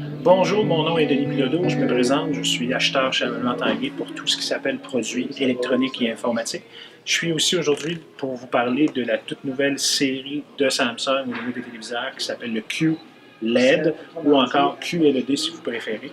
Bonjour, mon nom est Denis Bilodeau, je me présente, je suis acheteur chez Ameublement Tanguay pour tout ce qui s'appelle produits électroniques et informatiques. Je suis aussi aujourd'hui pour vous parler de la toute nouvelle série de Samsung au niveau des téléviseurs qui s'appelle le QLED ou encore QLED si vous préférez.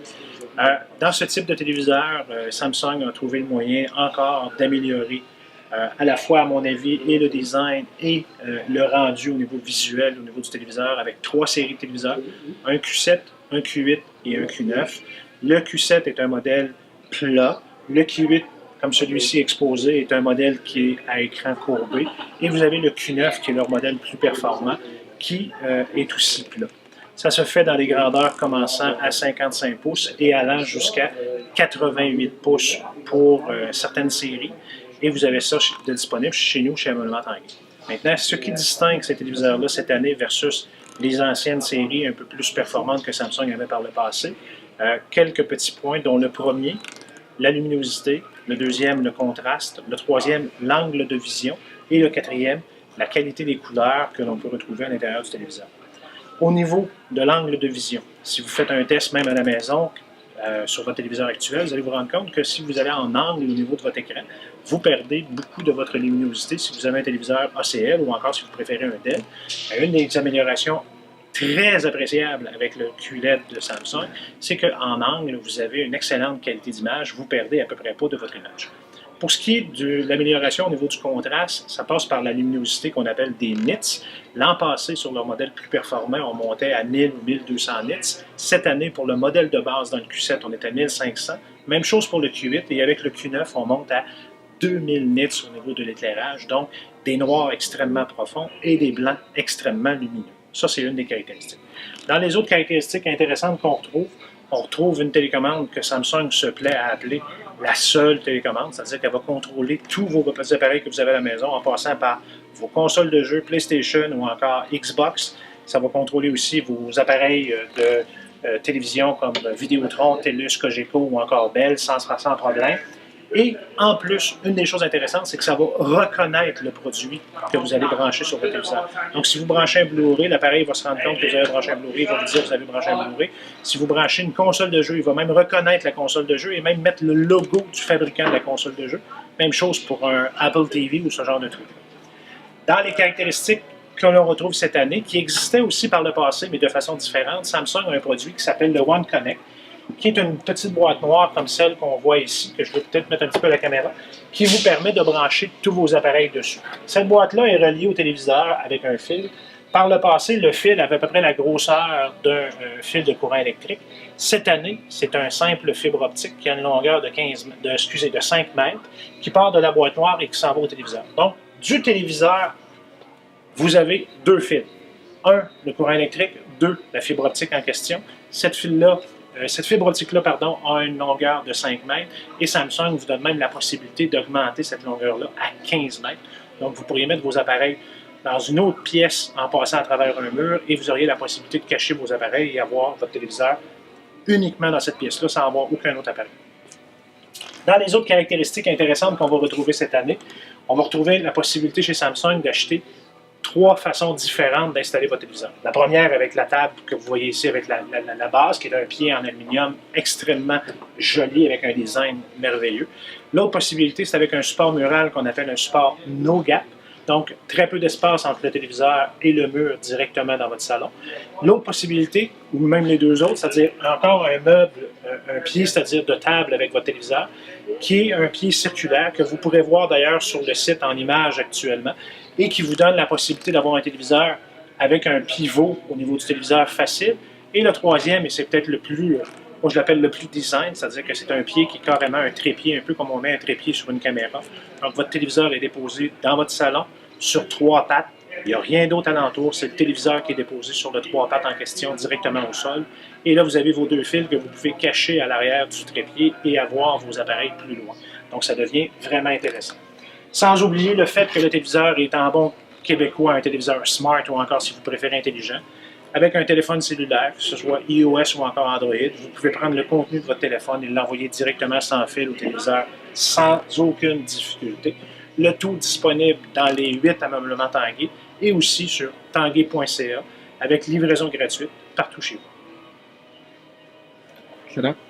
Dans ce type de téléviseur, Samsung a trouvé le moyen encore d'améliorer à la fois, à mon avis, et le design et le rendu au niveau visuel, au niveau du téléviseur, avec trois séries de téléviseurs, un Q7, un Q8 et un Q9. Le Q7 est un modèle plat. Le Q8, comme celui-ci exposé, est un modèle qui est à écran courbé. Et vous avez le Q9, qui est leur modèle plus performant, qui est aussi plat. Ça se fait dans les grandeurs commençant à 55 pouces et allant jusqu'à 88 pouces pour certaines séries. Et vous avez ça de disponible chez nous, chez Ameublement Tanguay. Maintenant, ce qui distingue ces téléviseurs-là cette année versus les anciennes séries un peu plus performantes que Samsung avait par le passé, quelques petits points, dont le premier, la luminosité, le deuxième, le contraste, le troisième, l'angle de vision, et le quatrième, la qualité des couleurs que l'on peut retrouver à l'intérieur du téléviseur. Au niveau de l'angle de vision, si vous faites un test même à la maison, sur votre téléviseur actuel, vous allez vous rendre compte que si vous allez en angle au niveau de votre écran, vous perdez beaucoup de votre luminosité si vous avez un téléviseur ACL ou encore si vous préférez un DEL. Une des améliorations très appréciables avec le QLED de Samsung, c'est qu'en angle, vous avez une excellente qualité d'image, vous perdez à peu près pas de votre image. Pour ce qui est de l'amélioration au niveau du contraste, ça passe par la luminosité qu'on appelle des nits. L'an passé, sur leur modèle plus performant, on montait à 1000 ou 1200 nits. Cette année, pour le modèle de base dans le Q7, on est à 1500. Même chose pour le Q8 et avec le Q9, on monte à 2000 nits au niveau de l'éclairage. Donc, des noirs extrêmement profonds et des blancs extrêmement lumineux. Ça, c'est une des caractéristiques. Dans les autres caractéristiques intéressantes qu'on retrouve, on retrouve une télécommande que Samsung se plaît à appeler la seule télécommande, c'est-à-dire qu'elle va contrôler tous vos petits appareils que vous avez à la maison en passant par vos consoles de jeux PlayStation ou encore Xbox. Ça va contrôler aussi vos appareils de télévision comme Vidéotron, TELUS, Cogeco ou encore Bell sans problème. Et en plus, une des choses intéressantes, c'est que ça va reconnaître le produit que vous allez brancher sur votre téléviseur. Donc, si vous branchez un Blu-ray, l'appareil va se rendre compte que vous avez branché un Blu-ray, il va vous dire que vous avez branché un Blu-ray. Si vous branchez une console de jeu, il va même reconnaître la console de jeu et même mettre le logo du fabricant de la console de jeu. Même chose pour un Apple TV ou ce genre de truc. Dans les caractéristiques que l'on retrouve cette année, qui existaient aussi par le passé, mais de façon différente, Samsung a un produit qui s'appelle le One Connect, qui est une petite boîte noire comme celle qu'on voit ici, que je vais peut-être mettre un petit peu à la caméra, qui vous permet de brancher tous vos appareils dessus. Cette boîte-là est reliée au téléviseur avec un fil. Par le passé, le fil avait à peu près la grosseur d'un fil de courant électrique. Cette année, c'est un simple fibre optique qui a une longueur de 5 mètres, qui part de la boîte noire et qui s'en va au téléviseur. Donc, du téléviseur, vous avez deux fils. Un, le courant électrique. Deux, la fibre optique en question. Cette fibre optique-là, a une longueur de 5 mètres et Samsung vous donne même la possibilité d'augmenter cette longueur-là à 15 mètres. Donc, vous pourriez mettre vos appareils dans une autre pièce en passant à travers un mur et vous auriez la possibilité de cacher vos appareils et avoir votre téléviseur uniquement dans cette pièce-là sans avoir aucun autre appareil. Dans les autres caractéristiques intéressantes qu'on va retrouver cette année, on va retrouver la possibilité chez Samsung d'acheter trois façons différentes d'installer votre téléviseur. La première avec la table que vous voyez ici avec la base, qui est un pied en aluminium extrêmement joli avec un design merveilleux. L'autre possibilité, c'est avec un support mural qu'on appelle un support no gap. Donc, très peu d'espace entre le téléviseur et le mur directement dans votre salon. L'autre possibilité, ou même les deux autres, c'est-à-dire encore un meuble, un pied, c'est-à-dire de table avec votre téléviseur, qui est un pied circulaire que vous pourrez voir d'ailleurs sur le site en image actuellement et qui vous donne la possibilité d'avoir un téléviseur avec un pivot au niveau du téléviseur facile. Et le troisième, et c'est peut-être le plus, moi je l'appelle le plus design, c'est-à-dire que c'est un pied qui est carrément un trépied, un peu comme on met un trépied sur une caméra. Donc votre téléviseur est déposé dans votre salon sur trois pattes. Il n'y a rien d'autre alentour, c'est le téléviseur qui est déposé sur le trois pattes en question directement au sol. Et là, vous avez vos deux fils que vous pouvez cacher à l'arrière du trépied et avoir vos appareils plus loin. Donc, ça devient vraiment intéressant. Sans oublier le fait que le téléviseur est en bon québécois un téléviseur smart ou encore, si vous préférez, intelligent. Avec un téléphone cellulaire, que ce soit iOS ou encore Android, vous pouvez prendre le contenu de votre téléphone et l'envoyer directement sans fil au téléviseur sans aucune difficulté. Le tout disponible dans les 8 ameublements Tanguay et aussi sur tanguay.ca avec livraison gratuite partout chez vous. Salut.